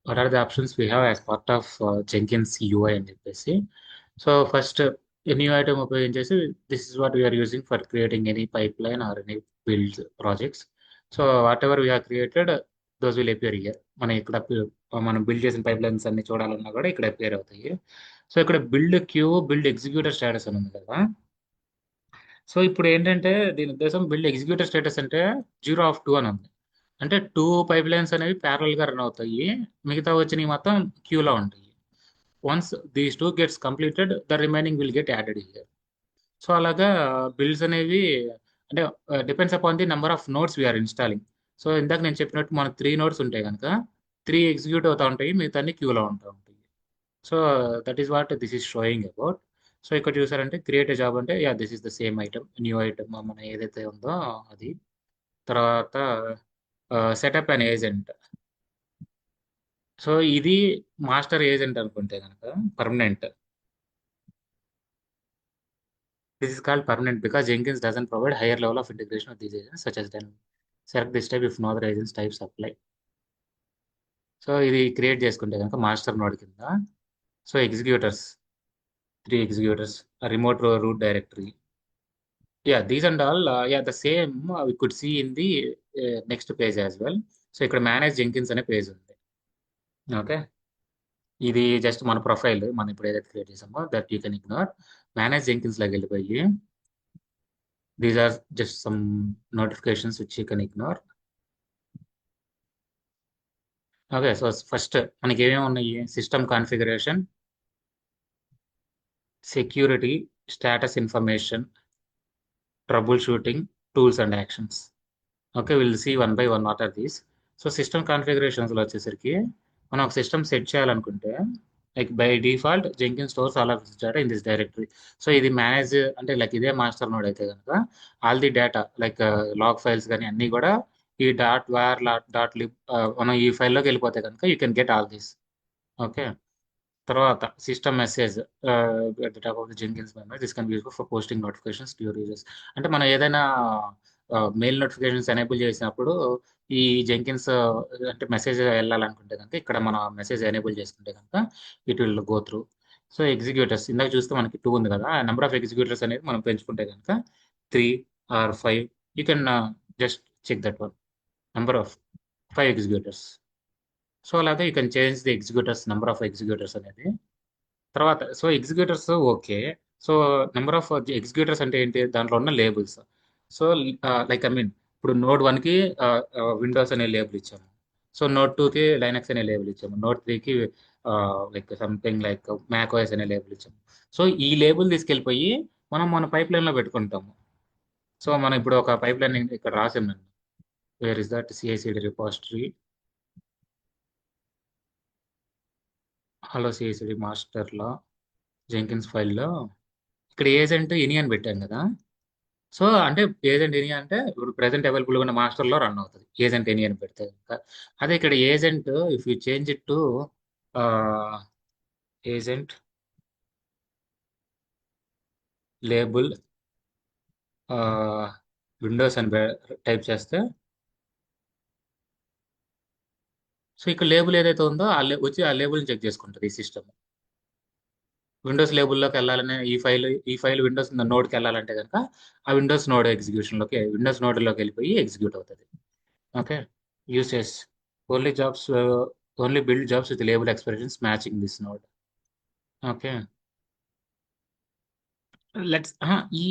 what are the options we have as part of Jenkins UI అని చెప్పేసి. So first new item ఉపయోగించేసి this is what we are using for creating any pipeline or any build projects. So whatever we are created those will appear here. మనం ఇక్కడ మనం build చేసిన pipe lines అన్ని చూడాలన్నా కూడా ఇక్కడ అపియర్ అవుతాయి. సో ఇక్కడ build queue build executor status అని ఉంది కదా. సో ఇప్పుడు ఏంటంటే దీని ఉద్దేశం బిల్డ్ ఎగ్జిక్యూటర్ స్టేటస్ అంటే 0 of 2 అని ఉంది. అంటే 2 పైప్ లైన్స్ అనేవి ప్యారల్ గా రన్ అవుతాయి, మిగతా వచ్చినవి మొత్తం క్యూలో ఉంటాయి. Once these 2 gets completed the remaining will get added here. So అలాగా బిల్డ్స్ అనేవి అంటే depends upon the number of nodes we're installing. So ఇందాక నేను చెప్పినట్టు మనకు 3 నోట్స్ ఉంటాయి కనుక 3 ఎగ్జిక్యూట్ అవుతా ఉంటాయి, మిగతా అన్ని క్యూలో ఉంటా ఉంటాయి. So that is what this is showing about. So ఇక్కడ చూసారంటే క్రియేట్ జాబ్ అంటే yeah this is the same item, new item మన ఏదైతే ఉందో అది. తర్వాత సెటప్ అండ్ ఏజెంట్. సో ఇది మాస్టర్ ఏజెంట్ అనుకుంటే కనుక permanent. This is called permanent because Jenkins doesn't provide higher level of integration of these agents such as then select this type if no other agents types apply. So ఇది create చేసుకుంటే కనుక master node కింద. So executors 3 executors, remote root directory. Yeah, these and all, yeah, the same we could see in the next page as well. So ఇక్కడ manage Jenkins అనే page ఉంది. Okay, ఇది just మన profile మనం ఇప్పుడు ఏదైతే create చేసామో that you can ignore. Manage Jenkins లాగా వెళ్ళిపోయి these are just some notifications which you can ignore. Okay, so first మనకి ఏమేమి ఉన్నాయి? System configuration, security, status information, troubleshooting, tools and actions. Okay, will see one by one what are these. So system కాన్ఫిగరేషన్స్లో వచ్చేసరికి మనం ఒక system set చేయాలనుకుంటే like by default Jenkin stores all of this data in this directory. So ఇది manage అంటే like ఇదే master node అయితే కనుక all the data like log files కానీ అన్నీ కూడా ఈ డాట్ వేర్ డాట్ లిబ్ మనం ఈ ఫైల్లోకి వెళ్ళిపోతే కనుక you can get all this. Okay, తర్వాత system message Jenkins member this can be useful for posting notifications to your users. అంటే మనం ఏదైనా మెయిల్ నోటిఫికేషన్స్ ఎనేబుల్ చేసినప్పుడు ఈ జెంకిన్స్ అంటే మెసేజ్ వెళ్ళాలనుకుంటే కనుక ఇక్కడ మన మెసేజ్ ఎనేబుల్ చేసుకుంటే కనుక it will go through. So executors ఇందాక చూస్తే మనకి 2 ఉంది కదా, ఆ నెంబర్ ఆఫ్ ఎగ్జిక్యూటర్స్ అనేది మనం పెంచుకుంటే కనుక 3 or 5 you can just check that one, number of 5 executors. So అలాగే you can change the executors, number of executors అనేది. తర్వాత so executors okay. So number of executors అంటే ఏంటి? దాంట్లో ఉన్న labels. So like I mean ఇప్పుడు node 1కి Windows అనే లేబుల్ ఇచ్చాము, సో నోడ్ 2కి లైనక్స్ అనే లేబుల్ ఇచ్చాము, నోడ్ 3కి like something like Mac OS అనే లేబుల్ ఇచ్చాము. సో ఈ లేబుల్ తీసుకెళ్ళిపోయి మనం మన పైప్ లైన్లో పెట్టుకుంటాము. సో మనం ఇప్పుడు ఒక పైప్ లైన్ ఇక్కడ రాసామండి, where is that CICD repository, hello CICD మాస్టర్లో జెంకిన్స్ ఫైల్లో ఇక్కడ ఏజెంట్ ఎని అని పెట్టాం కదా. సో అంటే ఏజెంట్ ఎని అంటే ఇప్పుడు ప్రెసెంట్ అవైలబుల్ ఉన్న మాస్టర్లో రన్ అవుతుంది ఏజెంట్ ఎని అని పెడితే కనుక. అదే ఇక్కడ agent if you change it to agent label Windows అని టైప్ చేస్తే సో ఇక్కడ లేబుల్ ఏదైతే ఉందో వచ్చి ఆ లేబుల్ని చెక్ చేసుకుంటుంది ఈ సిస్టమ్. విండోస్ లేబుల్లోకి వెళ్ళాలనే ఈ ఫైల్ విండోస్ నోడ్కి వెళ్ళాలంటే కనుక ఆ విండోస్ నోడ్ ఎగ్జిక్యూషన్లోకి విండోస్ నోడ్లోకి వెళ్ళిపోయి ఎగ్జిక్యూట్ అవుతుంది. Okay, usage only jobs only build jobs with label expressions matching this node. Okay, let's ఈ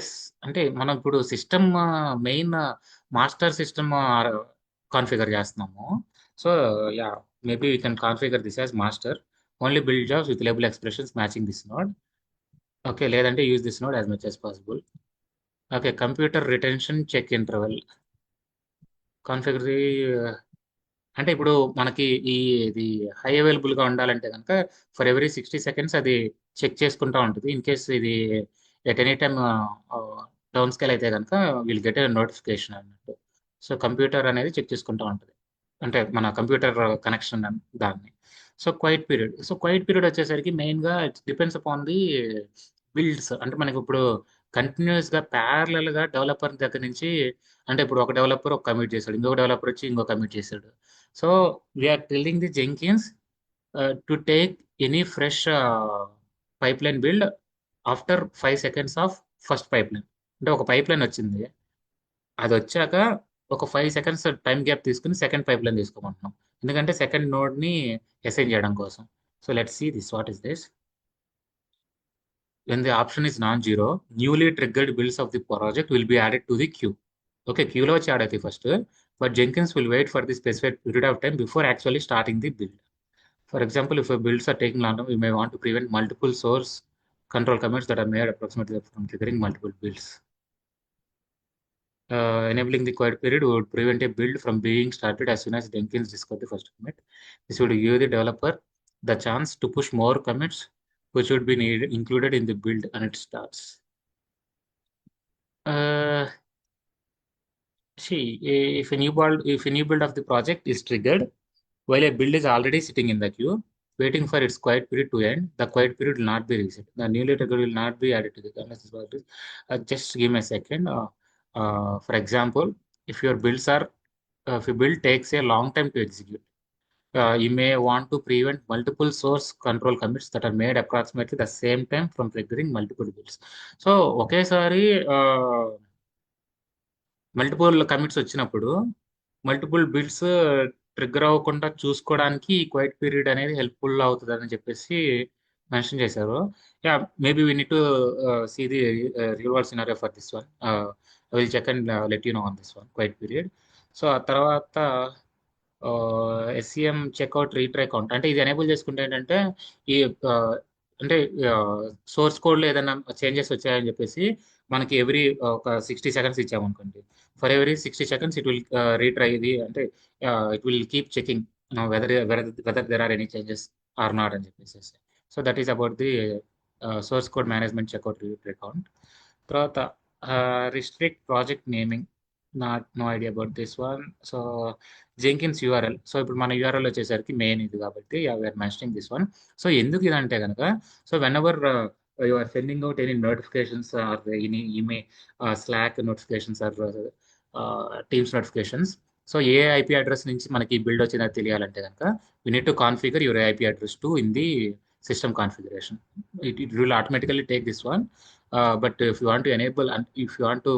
ఎస్ అంటే మనం ఇప్పుడు system main master system configure చేస్తున్నాము. So yeah maybe we can configure this as master only build jobs with label expressions matching this node. Okay, లేదంటే use this node as much as possible. Okay, computer retention check interval configure అంటే ఇప్పుడు మనకి ఇది high అవైలబుల్గా ఉండాలంటే కనుక for every 60 seconds అది check చేసుకుంటూ ఉంటుంది. ఇన్ కేస్ ఇది at any time down scale అయితే కనుక విల్ గెట్ ఏ నోటిఫికేషన్ అన్నట్టు. సో కంప్యూటర్ అనేది చెక్ చేసుకుంటూ ఉంటుంది, అంటే మన కంప్యూటర్ కనెక్షన్ దాన్ని. సో క్వైట్ పీరియడ్ వచ్చేసరికి మెయిన్గా it depends upon the builds. అంటే మనకి ఇప్పుడు కంటిన్యూస్గా ప్యారలల్గా డెవలపర్ దగ్గర నుంచి, అంటే ఇప్పుడు ఒక డెవలపర్ ఒక కమిట్ చేశాడు, ఇంకొక డెవలపర్ వచ్చి ఇంకో కమిట్ చేశాడు. So we're telling the Jenkins to take any fresh pipeline build after 5 seconds of first pipeline. అంటే ఒక పైప్ లైన్ వచ్చింది, అది వచ్చాక ఒక 5 seconds టైం గ్యాప్ తీసుకుని సెకండ్ పైప్ లైన్ తీసుకోమంటున్నాం, ఎందుకంటే సెకండ్ నోడ్ని అసైన్ చేయడం కోసం. So let's see this, what is this. When the option is non-zero, newly triggered builds of the project will be added to the queue. Okay, queue లో వచ్చి add అవుతాయి first, but Jenkins will wait for the specified period of time before actually starting the build. For example, if your builds are taking long, you may want to prevent multiple source control commits that are made approximately from triggering multiple builds. Enabling the quiet period would prevent a build from being started as soon as Jenkins discovered the first commit. This would give the developer the chance to push more commits, which would be included in the build and it starts. Uh, See, if a new build of the project is triggered while a build is already sitting in the queue, waiting for its quiet period to end, the quiet period will not be reset. The newly triggered will not be added to the unless this was just give me a second. For example, if your builds are if your build takes a long time to execute, you may want to prevent multiple source control commits that are made approximately the same time from triggering multiple builds. So, ఒకేసారి multiple commits వచ్చినప్పుడు multiple bits trigger అవ్వకుండా చూసుకోవడానికి ఈ quiet period అనేది helpful అవుతుంది అని చెప్పేసి mention చేశారు. Yeah, maybe we need to see the real world scenario for this one. I will check and let you know on this one quiet period. So ఆ తర్వాత ఎస్సిఎం చెక్అవుట్ రీట్రై కౌంట్, అంటే ఇది enable చేసుకుంటే ఏంటంటే ఈ అంటే source కోడ్లో ఏదైనా చేంజెస్ వచ్చాయని చెప్పేసి మనకి ఎవ్రీ ఒక 60 seconds ఇచ్చామనుకోండి, for every 60 seconds it will retry ఇది, అంటే it will keep checking whether there are any changes or not అని చెప్పేసి. So that is about the source code management checkout retry count. తర్వాత restrict project naming, not no idea about this one. So Jenkins URL, so ఇప్పుడు మన URL వచ్చేసరికి main ఇది కాబట్టి we are mentioning this one. So ఎందుకు ఇదంటే కనుక, so when ever you are sending out any notifications or any email, Slack notifications or Teams notifications, so ఏ IP address నుంచి మనకి బిల్డ్ వచ్చిందో తెలియాలంటే కనుక you need to configure your IP address to in the system configuration. It will automatically take this one. But if you want to enable and if you want to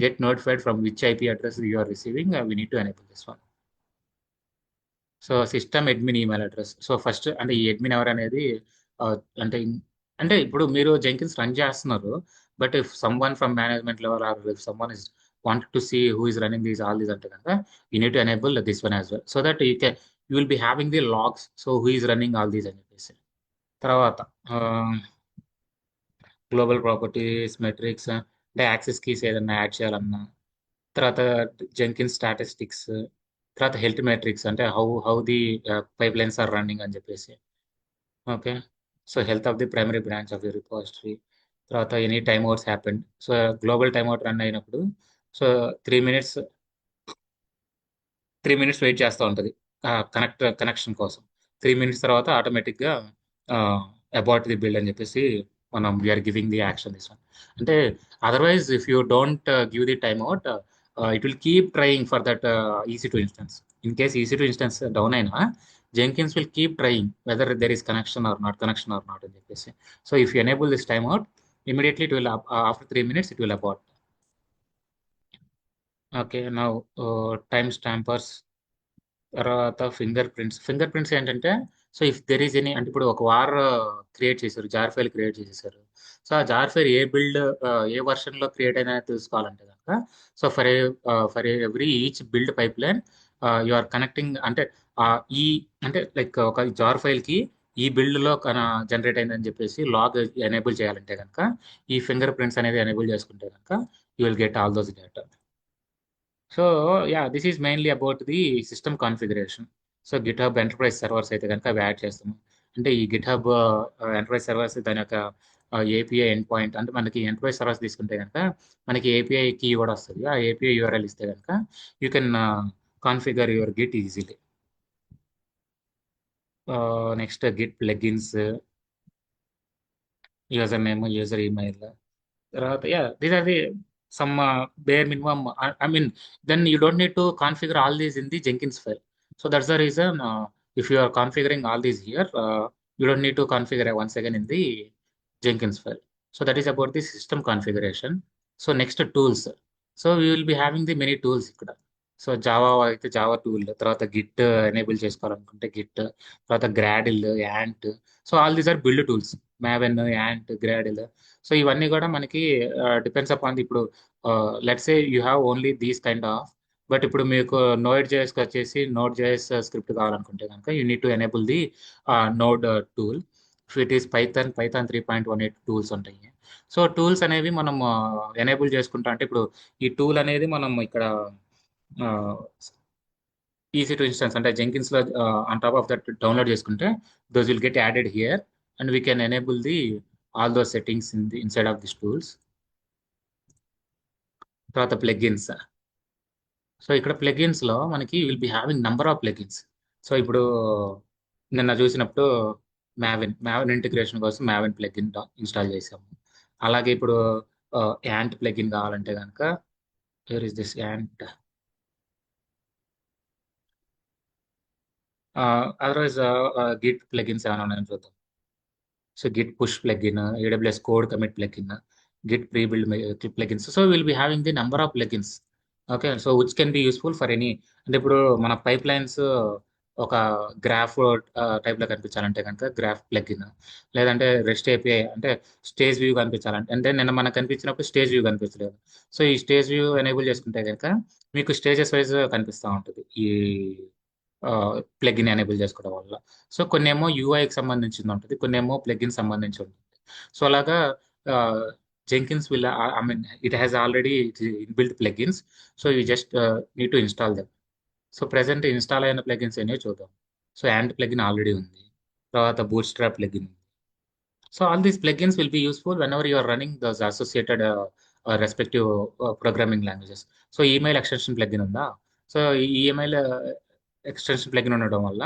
get notified from which IP address you are receiving, we need to enable this one. So system admin email address. So first అంటే ఈ admin ఎవరు అనేది అంటే అంటే ఇప్పుడు మీరు Jenkins run చేస్తున్నారు, but if someone from management level or if someone is want to see who is running these all these అంటే కనుక you need to enable this one as well, so that you will be having the logs, so who is running all these అని చెప్పేసి. తర్వాత global properties metrics, అంటే access keys ఏదన్నా add చేయాలన్నా, తర్వాత Jenkin statistics, తర్వాత హెల్త్ మెట్రిక్స్, అంటే how the pipelines are running అని చెప్పేసి. Okay, so health of the primary branch of the repository. తర్వాత any timeouts happened, so global timeout run అయినప్పుడు సో 3 minutes 3 minutes వెయిట్ చేస్తూ ఉంటుంది connection కోసం. 3 minutes తర్వాత ఆటోమేటిక్గా అబౌట్ ది బిల్డ్ అని చెప్పేసి మనం we are giving the action this one. అంటే otherwise if you don't give the timeout, it will keep trying for that EC2 instance. In case EC2 instance down అయినా Jenkins will keep trying whether there is connection or not అని చెప్పేసి. So if you enable this timeout, immediately it will after 3 minutes it will abort. Okay, now time stampers. తర్వాత fingerprints ఏంటంటే, so if there is any, అంటే ఇప్పుడు ఒక war create చేశారు, jar file create చేసేసారు. సో ఆ jar file ఏ బిల్డ్ ఏ వర్షన్లో క్రియేట్ అయినా తెలుసుకోవాలంటే కనుక, so for every each build pipeline you are connecting, అంటే ఈ అంటే లైక్ ఒక జార్ ఫైల్కి ఈ బిల్డ్లో జనరేట్ అయిందని చెప్పేసి లాగ్ ఎనేబుల్ చేయాలంటే కనుక ఈ ఫింగర్ ప్రింట్స్ అనేది ఎనేబుల్ చేసుకుంటే కనుక you will get all those data. So yeah, this is mainly about the system configuration. So GitHub enterprise servers అయితే కనుక అవి యాడ్ చేస్తాము. అంటే ఈ గిట్హబ్ ఎంటర్ప్రైజ్ సర్వర్స్ దాని యొక్క ఏపీఐ ఎండ్ పాయింట్, అంటే మనకి ఎంటర్ప్రైజ్ సర్వర్స్ తీసుకుంటే కనుక మనకి ఏపీఐ కీ కూడా వస్తుంది. ఆ ఏపీఐ యూఆర్ఎల్ ఇస్తే కనుక you can configure your Git easily. Next Git plugins, user name, user email, తర్వాత these are the some bare minimum. I mean, then you don't need to configure all these in the Jenkins file. So that's the reason, if you are configuring all these here, you don't need to configure once again in the Jenkins file. So that is about the system configuration. So next, tools. So we will be having the many tools ఇక్కడ. So Java అయితే Java tool, తర్వాత Git enable చేసుకోవాలనుకుంటే Git, తర్వాత Gradle, Ant. So all these are build tools. Maven, Ant, Gradle. So ఇవన్నీ కూడా మనకి depends upon ఇప్పుడు let's say you have only these kind of. But ఇప్పుడు మీకు నోడ్ జేఎస్కి వచ్చేసి నోడ్ జేఎస్ స్క్రిప్ట్ కావాలనుకుంటే కనుక you need to enable the node tool. If it is Python 3.18 tools ఉంటాయి. సో టూల్స్ అనేవి మనం ఎనేబుల్ చేసుకుంటా అంటే ఇప్పుడు ఈ టూల్ అనేది మనం ఇక్కడ ఈజీ టు ఇన్స్టెన్స్ అంటే జెంకిన్స్లో on top of that download చేసుకుంటే those will get added here and we can enable the all those settings inside of this tools. తర్వాత ప్లగిన్స్. సో ఇక్కడ ప్లగిన్స్లో మనకి will be having number of plugins. So ఇప్పుడు నిన్న చూసినప్పుడు మ్యావిన్ integration కోసం మ్యావిన్ plugin install చేసాము. అలాగే ఇప్పుడు యాంట్ ప్లగిన్ కావాలంటే కనుక where is this ant. Otherwise Git plugins ఏమైనా ఉన్నాయని చూద్దాం. So Git push plugin, AWS code commit plugin, Git pre build plugins. So will be having the number of plugins. Okay, so which can be useful for any. అంటే ఇప్పుడు మన pipe lines ఒక graph టైప్లో కనిపించాలంటే కనుక graph plugin, లేదంటే rest API అంటే stage view కనిపించాలంటే, అంటే నిన్న మనకు కనిపించినప్పుడు స్టేజ్ వ్యూ కనిపించలేదు. సో ఈ స్టేజ్ వ్యూ ఎనేబుల్ చేసుకుంటే కనుక మీకు స్టేజెస్ వైజ్ కనిపిస్తూ ఉంటుంది ఈ ప్లగిన్ ఎనేబుల్ చేసుకోవడం వల్ల. సో కొన్ని ఏమో యూఐకి సంబంధించింది ఉంటుంది, కొన్ని ఏమో ప్లగిన్ సంబంధించి ఉంటుంది. సో అలాగా Jenkins will, I mean it has already inbuilt plugins. So you just need to install them. So present install అయిన ప్లగిన్స్ అనేవి చూద్దాం. సో యాంట్ ప్లగిన్ ఆల్రెడీ ఉంది, తర్వాత బూట్ స్ట్రాప్ ప్లగిన్ ఉంది. So all these plugins will be useful whenever you are running those associated respective programming languages. So email extension plugin ఉందా? So ఈ email extension plugin ఉండడం వల్ల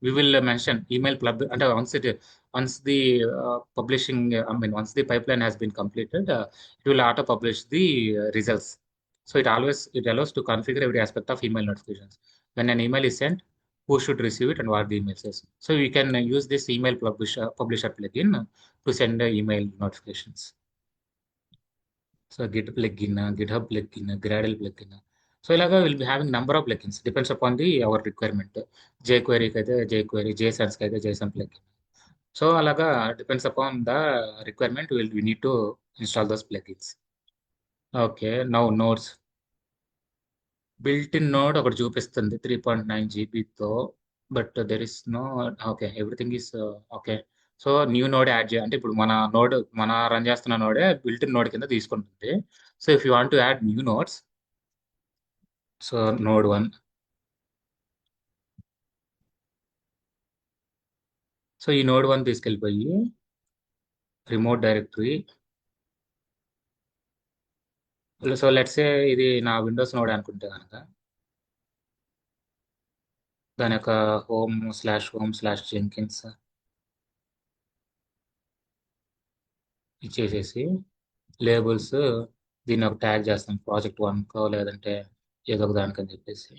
we will mention email plug అంటే once the publishing, I mean once the pipeline has been completed, it will auto publish the results. So it allows to configure every aspect of email notifications. When an email is sent, who should receive it and what the email says. So we can use this email publisher plugin to send email notifications. So Git plugin, GitHub plugin, Gradle plugin. So ilaga we'll be having number of plugins depends upon our requirement. jQuery kaithe jQuery, JSONs kaithe JSON plugin. So alaga depends upon the requirement, we need to install those plugins. Okay, now nodes. Built in node ఒకటి చూపిస్తుంది 3.9 జీబీతో, but there is no. Okay, everything is okay. So new node add చేయాలి అంటే ఇప్పుడు మన run చేస్తున్న నోడే built in node కింద తీసుకుంటుంది. So if you want to add new nodes, so node 1. So ఈ నోడ్ 1 తీసుకెళ్ళిపోయి remote directory. So let's say ఇది నా విండోస్ నోడ్ అనుకుంటే కనుక దాని యొక్క home/home/jenkins ఇచ్చేసేసి లేబుల్స్ దీన్ని ఒక ట్యాగ్ చేస్తాం ప్రాజెక్ట్ 1కో లేదంటే ఏదో ఒక దానికని చెప్పేసి.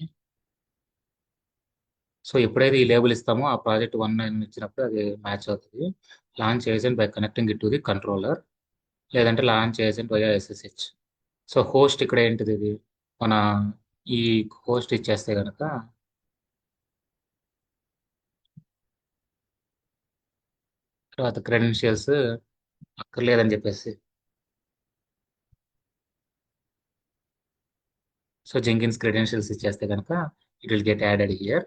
సో ఎప్పుడైతే ఈ లేబుల్ ఇస్తామో ఆ ప్రాజెక్ట్ 1 అని ఇచ్చినప్పుడు అది మ్యాచ్ అవుతుంది. Launch agent by connecting it to the controller, లేదంటే launch agent via SSH. So host ఇక్కడ ఏంటిది, ఇది మన ఈ హోస్ట్ ఇచ్చేస్తే కనుక తర్వాత క్రెడెన్షియల్స్ అక్కర్లేదని చెప్పేసి, సో జెంకిన్స్ క్రెడెన్షియల్స్ ఇచ్చేస్తే కనుక it will get added here.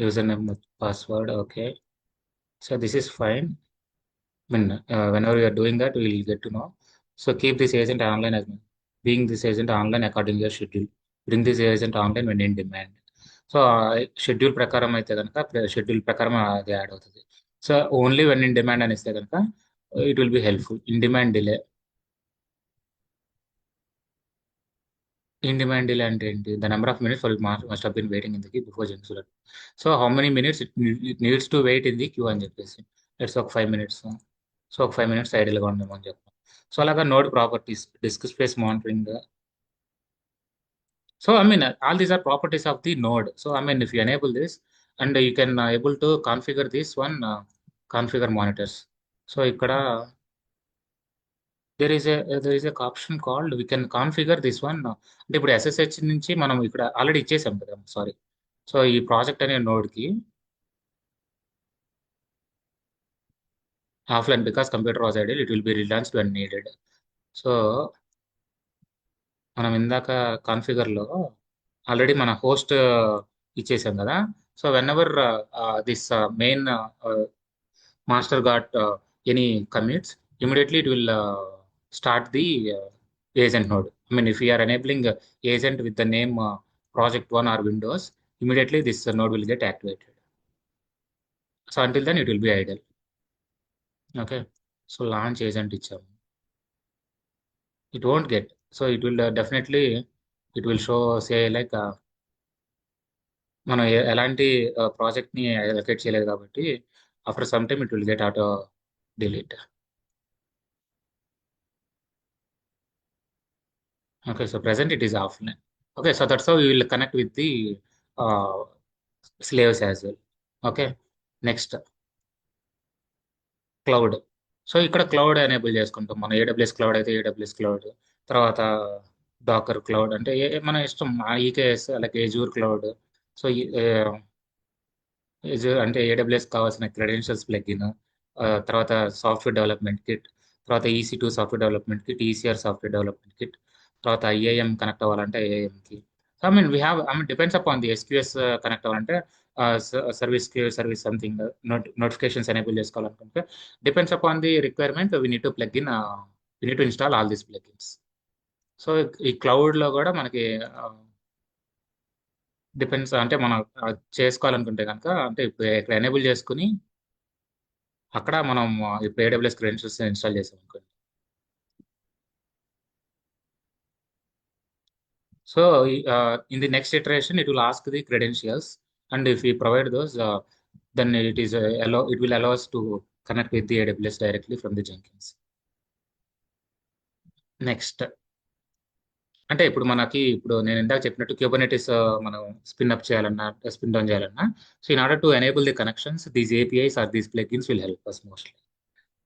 User name, password. Okay, so this is fine. I mean, whenever you are doing that, we will get to know. So keep this agent online as being this agent online according to your schedule. Bring this agent online when in demand. So schedule ప్రకారం అయితే కనుక schedule ప్రకారం అది add అవుతుంది. So only when in demand అని ఇస్తే కనుక it will be helpful. In demand delay. In demand delay అంటే ఏంటి? The number of minutes must have been waiting in the queue before junction. So how many minutes it needs to wait in the queue అని చెప్పేసి, let's ఒక 5 minutes. So ఒక 5 minutes ఐడియల్గా ఉండమని చెప్తాం. So అలాగా node properties, disk space monitoring. So I mean, all these are properties of the node. So I mean, if you enable this, and you can able to configure this one, configure monitors. So ikkada there is a option called we can configure this one. అంటే ఇప్పుడు SSH నుంచి మనం ఇక్కడ already ఇచ్చేసాం కదా, sorry. So ఈ project అనే node కి offline because computer was idle it will be relaunched when needed. So మనం ఇందాక కాన్ఫిగర్ లో ఆల్రెడీ మన హోస్ట్ ఇచ్చేసాం కదా. So whenever this main master got any commits, immediately it will start the agent node. I mean, if we are enabling agent with the name project one or Windows, immediately this node will get activated. So until then, it will be idle. Okay. So launch agent icham. It won't get. So it will definitely, it will show say like మనం ఎలాంటి project ని allocate చేయలేదు కాబట్టి after some time it will get auto delete. Okay, so present it is offline. Okay, so that's how we will connect with the uh, slaves as well. Okay, next cloud. So ఇక్కడ cloud enable చేసుకుంటాం మనం. AWS cloud అయితే AWS cloud, తర్వాత Docker cloud అంటే మన ఇష్టం. EKS అలాగే Azure cloud. So అంటే ఏడబ్ల్యూఎస్ కావాల్సిన క్రెడెన్షియల్స్ ప్లగిన్, తర్వాత సాఫ్ట్వేర్ డెవలప్మెంట్ కిట్, తర్వాత EC2 software development kit, ECR software development kit, తర్వాత IAM కనెక్ట్ అవ్వాలంటే IAMకి. సో I mean we have I mean depends upon the SQS connect అవ్వాలంటే service service something notifications enable చేసుకోవాలనుకుంటే depends upon the requirement we need to plug in we need to install all these plugins. So ఈ క్లౌడ్లో కూడా మనకి depends అంటే మనం చేసుకోవాలనుకుంటే కనుక అంటే ఇప్పుడు ఇక్కడ ఎనేబుల్ చేసుకుని అక్కడ మనం ఇప్పుడు AWS క్రెడెన్షియల్స్ ఇన్స్టాల్ చేసాం అనుకోండి. So in the next iteration it will ask the credentials, and if you provide those then it will allow us to connect with the AWS directly from the Jenkins. Next అంటే ఇప్పుడు మనకి ఇప్పుడు నేను ఇందాక చెప్పినట్టు Kubernetes మనం spin up చేయాలన్నా spin down చేయాలన్నా, so in order to enable the connections these APIs are these plugins will help us mostly.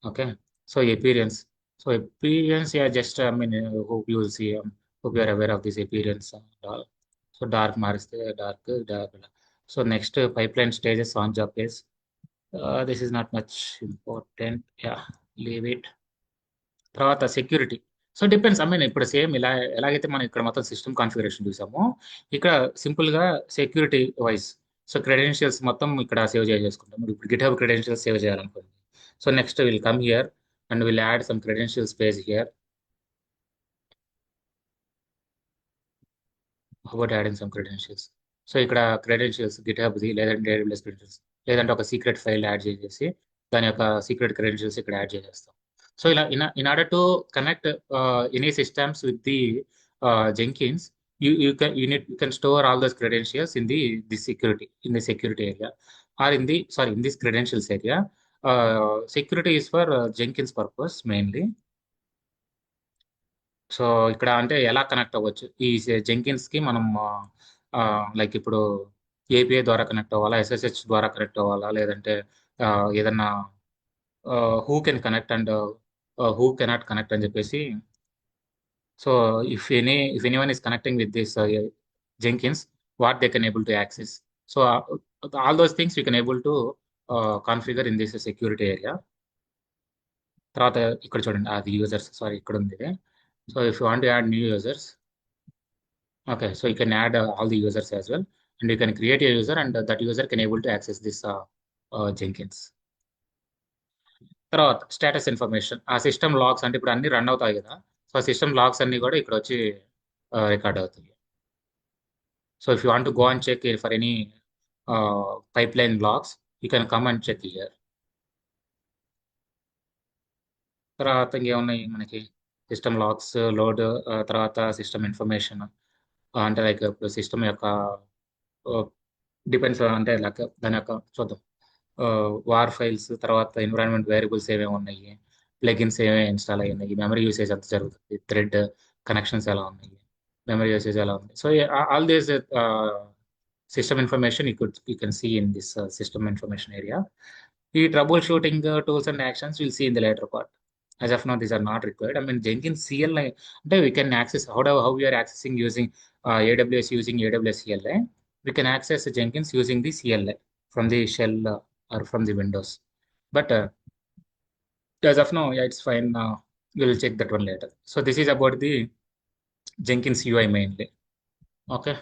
Okay, so appearance. So appearance, yeah, just I mean, hope you will see. Hope you are aware of this appearance. So dark marks, dark. So next pipeline stages on job is. This is not much important. Yeah, leave it. తర్వాత security. So depends I mean ఇప్పుడు same ఎలాగైతే మనం ఇక్కడ మొత్తం system configuration చూసామో ఇక్కడ సింపుల్గా security wise so credentials మొత్తం ఇక్కడ సేవ్ చేసుకుంటాం. ఇప్పుడు గిట్హబ్ క్రెడెన్షియల్స్ సేవ్ చేయాలనుకోండి. So next will come here and will add some credentials page here. About adding some credentials. So ఇక్కడ క్రెడెన్షియల్స్ గిట్హబ్ది లేదంటే AWS క్రెడెన్షియల్స్ లేదంటే ఒక సీక్రెట్ ఫైల్ యాడ్ చేసేసి దాని యొక్క సీక్రెట్ క్రెడెన్షియల్స్ ఇక్కడ యాడ్ చేసేస్తాం. So in order to connect any systems with the Jenkins, you can store all those credentials in the security area, or in this credentials area. Security is for Jenkins purpose mainly. So ఇక్కడ అంటే ఎలా connect అవ్వచ్చు ఈ Jenkins కి మనం like ఇప్పుడు API ద్వారా connect అవ్వాలా, SSH ద్వారా కనెక్ట్ అవ్వాలా, లేదంటే ఏదన్నా who can connect and who cannot connect అని చెప్పేసి. So if anyone is connecting with this Jenkins, what they can able to access. So all those things you can able to configure in this security area. తర్వాత ఇక్కడ చూడండి అది users, sorry ఇక్కడ ఉంది. So if you want to add new users, okay, so you can add all the users as well, and you can create a user and that user can able to access this Jenkins. తర్వాత status information, ఆ system logs అంటే ఇప్పుడు అన్ని run అవుతాయి కదా. So system logs అన్ని కూడా ఇక్కడ వచ్చి రికార్డ్ అవుతాయి. So if you want to go and check for any pipeline logs you can come and check here. తర్వాత ఇంకేమున్నాయి మనకి సిస్టమ్ లాగ్స్ లోడ్, తర్వాత సిస్టమ్ ఇన్ఫర్మేషన్ అంటే లైక్ ఇప్పుడు సిస్టమ్ యొక్క డిపెండ్స్ అంటే లైక్ దాని యొక్క చూద్దాం వార్ ఫైల్స్, తర్వాత ఎన్విరాన్మెంట్ వేరియబుల్స్ ఏమేమి ఉన్నాయి, ప్లగిన్స్ ఏమేమి ఇన్స్టాల్ అయ్యాయి, మెమరీ యూసేజ్ ఎంత జరుగుతుంది, థ్రెడ్ కనెక్షన్స్ ఎలా ఉన్నాయి, మెమరీ యూసేజ్ ఎలా ఉంది. So all these system information you can see in this system information area. The troubleshooting tools and actions we'll see in the later part. As of now, these are not required. I mean, Jenkins CLI, we can access how we are accessing using AWS using AWS CLI. We can access Jenkins using the CLI from the shell or from the Windows. But as of now, yeah, it's fine. We'll check that one later. So this is about the Jenkins UI mainly. Okay.